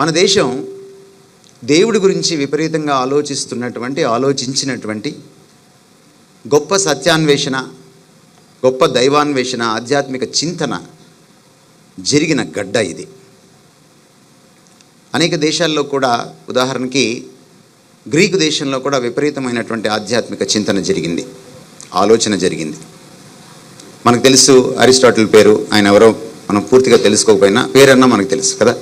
మన దేశం దేవుడి గురించి విపరీతంగా ఆలోచించినటువంటి గొప్ప సత్యాన్వేషణ, గొప్ప దైవాన్వేషణ, ఆధ్యాత్మిక చింతన జరిగిన గడ్డ ఇది. అనేక దేశాల్లో కూడా, ఉదాహరణకి గ్రీకు దేశంలో కూడా విపరీతమైనటువంటి ఆధ్యాత్మిక చింతన జరిగింది, ఆలోచన జరిగింది. మనకు తెలుసు అరిస్టాటిల్ పేరు, ఆయన ఎవరో మనం పూర్తిగా తెలుసుకోకపోయినా పేరన్నా మనకు తెలుసు కదా.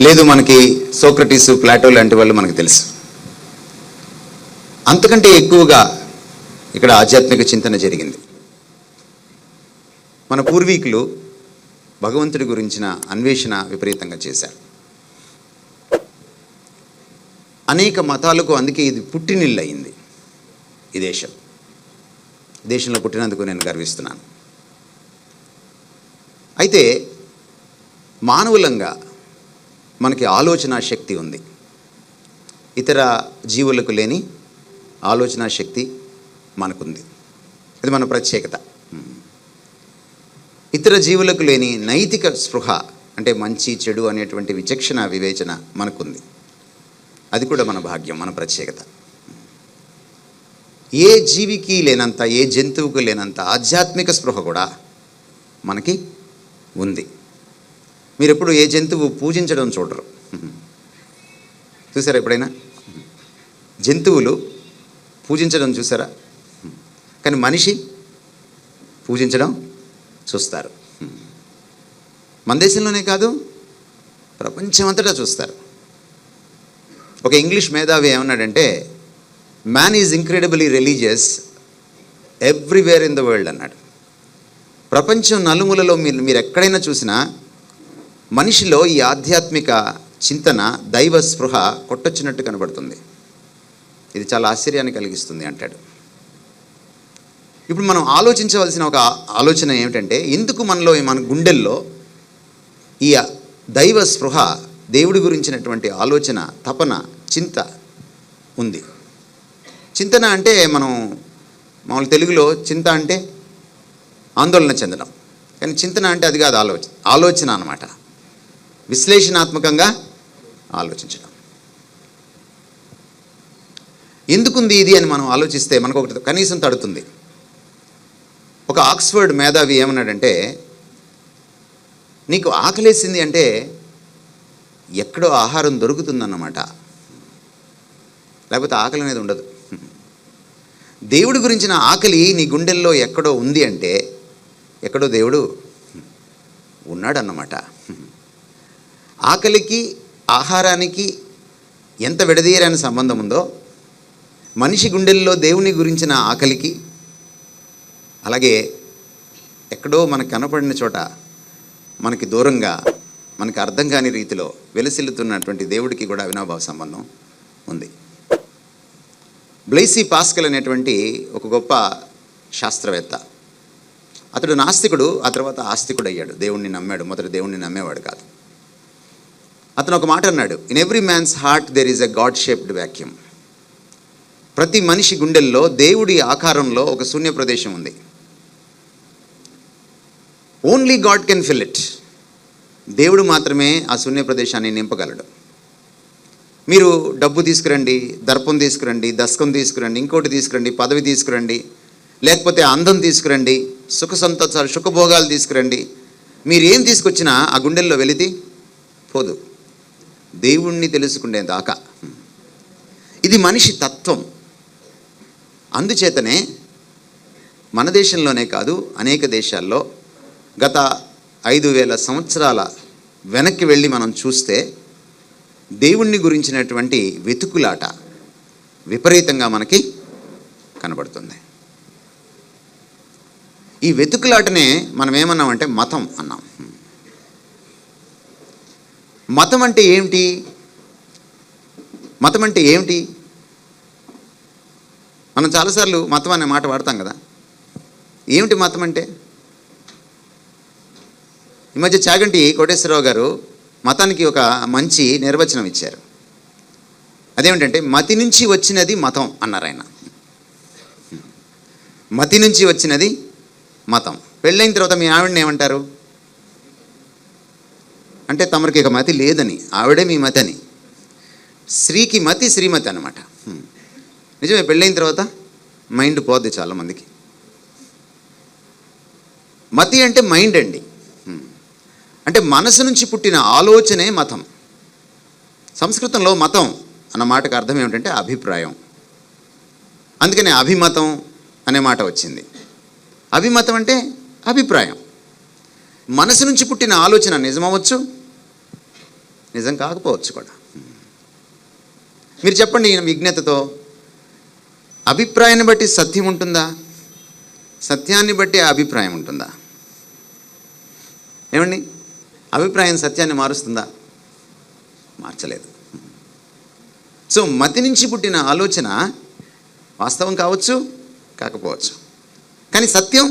లేదు మనకి సోక్రటీస్, ప్లాటో లాంటి వాళ్ళు మనకు తెలుసు. అంతకంటే ఎక్కువగా ఇక్కడ ఆధ్యాత్మిక చింతన జరిగింది. మన పూర్వీకులు భగవంతుడి గురించిన అన్వేషణ విపరీతంగా చేశారు. అనేక మతాలకు అందుకే ఇది పుట్టినిల్లు అయింది. ఈ దేశంలో పుట్టినందుకు నేను గర్విస్తున్నాను. అయితే మానవులంగా మనకి ఆలోచన శక్తి ఉంది. ఇతర జీవులకు లేని ఆలోచన శక్తి మనకుంది. ఇది మన ప్రత్యేకత. ఇతర జీవులకు లేని నైతిక స్పృహ, అంటే మంచి చెడు అనేటువంటి విచక్షణ వివేచన మనకుంది. అది కూడా మన భాగ్యం, మన ప్రత్యేకత. ఏ జీవికి లేనంత, ఏ జంతువుకు లేనంత ఆధ్యాత్మిక స్పృహ కూడా మనకి ఉంది. మీరు ఎప్పుడు ఏ జంతువు పూజించడం చూడరు, చూసారా ఎప్పుడైనా? జంతువులు పూజించడం చూసారా? కానీ మనిషి పూజించడం చూస్తారు. మన దేశంలోనే కాదు, ప్రపంచమంతటా చూస్తారు. ఒక ఇంగ్లీష్ మేధావి ఏమన్నాడంటే, man is incredibly religious everywhere in the world అన్నాడు. ప్రపంచం నలుమూలలో మీరు ఎక్కడైనా చూసినా మనిషిలో ఈ ఆధ్యాత్మిక చింతన, దైవ స్పృహ కొట్టొచ్చినట్టు కనబడుతుంది. ఇది చాలా ఆశ్చర్యాన్ని కలిగిస్తుంది అంటాడు. ఇప్పుడు మనం ఆలోచించవలసిన ఒక ఆలోచన ఏమిటంటే, ఎందుకు మనలో, మన గుండెల్లో ఈ దైవ స్పృహ, దేవుడి గురించినటువంటి ఆలోచన, తపన, చింత ఉంది. చింతన అంటే మనం మామూలు తెలుగులో చింత అంటే ఆందోళన చెందడం, కానీ చింతన అంటే అది కాదు, ఆలోచన అన్నమాట. విశ్లేషణాత్మకంగా ఆలోచించడం. ఎందుకుంది ఇది అని మనం ఆలోచిస్తే మనకు ఒకటి కనీసం తడుతుంది. ఒక ఆక్స్ఫర్డ్ మేధావి ఏమన్నాడంటే, నీకు ఆకలేసింది అంటే ఎక్కడో ఆహారం దొరుకుతుందన్నమాట, లేకపోతే ఆకలి అనేది ఉండదు. దేవుడి గురించిన ఆకలి నీ గుండెల్లో ఎక్కడో ఉంది అంటే ఎక్కడో దేవుడు ఉన్నాడన్నమాట. ఆకలికి ఆహారానికి ఎంత విడదీయరాని సంబంధం ఉందో, మనిషి గుండెల్లో దేవుని గురించిన ఆకలికి, అలాగే ఎక్కడో మనకు కనపడిన చోట మనకి దూరంగా, మనకి అర్థం కాని రీతిలో వెలసిల్లుతున్నటువంటి దేవుడికి కూడా అవినాభావ సంబంధం ఉంది. బ్లైసీ పాస్కల్ అనేటువంటి ఒక గొప్ప శాస్త్రవేత్త, అతడు నాస్తికుడు, ఆ తర్వాత ఆస్తికుడు అయ్యాడు. దేవుణ్ణి నమ్మాడు, మొదట దేవుణ్ణి నమ్మేవాడు కాదు. అతను ఒక మాట అన్నాడు, in every man's heart there is a God shaped vacuum. ప్రతి మనిషి గుండెల్లో దేవుడి ఆకారంలో ఒక శూన్య ప్రదేశం ఉంది. Only God can fill it. దేవుడు మాత్రమే ఆ శూన్య ప్రదేశాన్ని నింపగలడు. మీరు డబ్బు తీసుకురండి, దర్పం తీసుకురండి, దశకం తీసుకురండి, ఇంకోటి తీసుకురండి, పదవి తీసుకురండి, లేకపోతే అందం తీసుకురండి, సుఖ సంతోషాలు, సుఖభోగాలు తీసుకురండి, మీరేం తీసుకొచ్చినా ఆ గుండెల్లో వెలితి పోదు దేవుణ్ణి తెలుసుకునే దాకా. ఇది మనిషి తత్వం. అందుచేతనే మన దేశంలోనే కాదు, అనేక దేశాల్లో గత 5000 సంవత్సరాల వెనక్కి వెళ్ళి మనం చూస్తే దేవుణ్ణి గురించినటువంటి వెతుకులాట విపరీతంగా మనకి కనబడుతుంది. ఈ వెతుకులాటనే మనం ఏమన్నామంటే మతం అన్నాం. మతం అంటే ఏమిటి? మతం అంటే ఏమిటి? మనం చాలాసార్లు మతం అనే మాట వాడతాం కదా. ఏమిటి మతం అంటే? ఈ మధ్య చాగంటి కోటేశ్వరరావు గారు మతానికి ఒక మంచి నిర్వచనం ఇచ్చారు. అదేమిటంటే, మతి నుంచి వచ్చినది మతం అన్నారు ఆయన. మతి నుంచి వచ్చినది మతం. పెళ్ళైన తర్వాత మీ ఆవిడని ఏమంటారు అంటే తమరికి ఇక మతి లేదని, ఆవిడే మీ మతి అని. స్త్రీకి మతి శ్రీమతి అనమాట. నిజమే, పెళ్ళైన తర్వాత మైండ్ పోద్ది చాలామందికి. మతి అంటే మైండ్ అండి. అంటే మనసు నుంచి పుట్టిన ఆలోచనే మతం. సంస్కృతంలో మతం అన్న మాటకు అర్థం ఏమిటంటే అభిప్రాయం. అందుకనే అభిమతం అనే మాట వచ్చింది. అభిమతం అంటే అభిప్రాయం. మనసు నుంచి పుట్టిన ఆలోచన నిజమవచ్చు, నిజం కాకపోవచ్చు కూడా. మీరు చెప్పండి విజ్ఞతతో, అభిప్రాయాన్ని బట్టి సత్యం ఉంటుందా? సత్యాన్ని బట్టి అభిప్రాయం ఉంటుందా? ఏమండి, అభిప్రాయం సత్యాన్ని మారుస్తుందా? మార్చలేదు. సో మతి నుంచి పుట్టిన ఆలోచన వాస్తవం కావచ్చు, కాకపోవచ్చు, కానీ సత్యం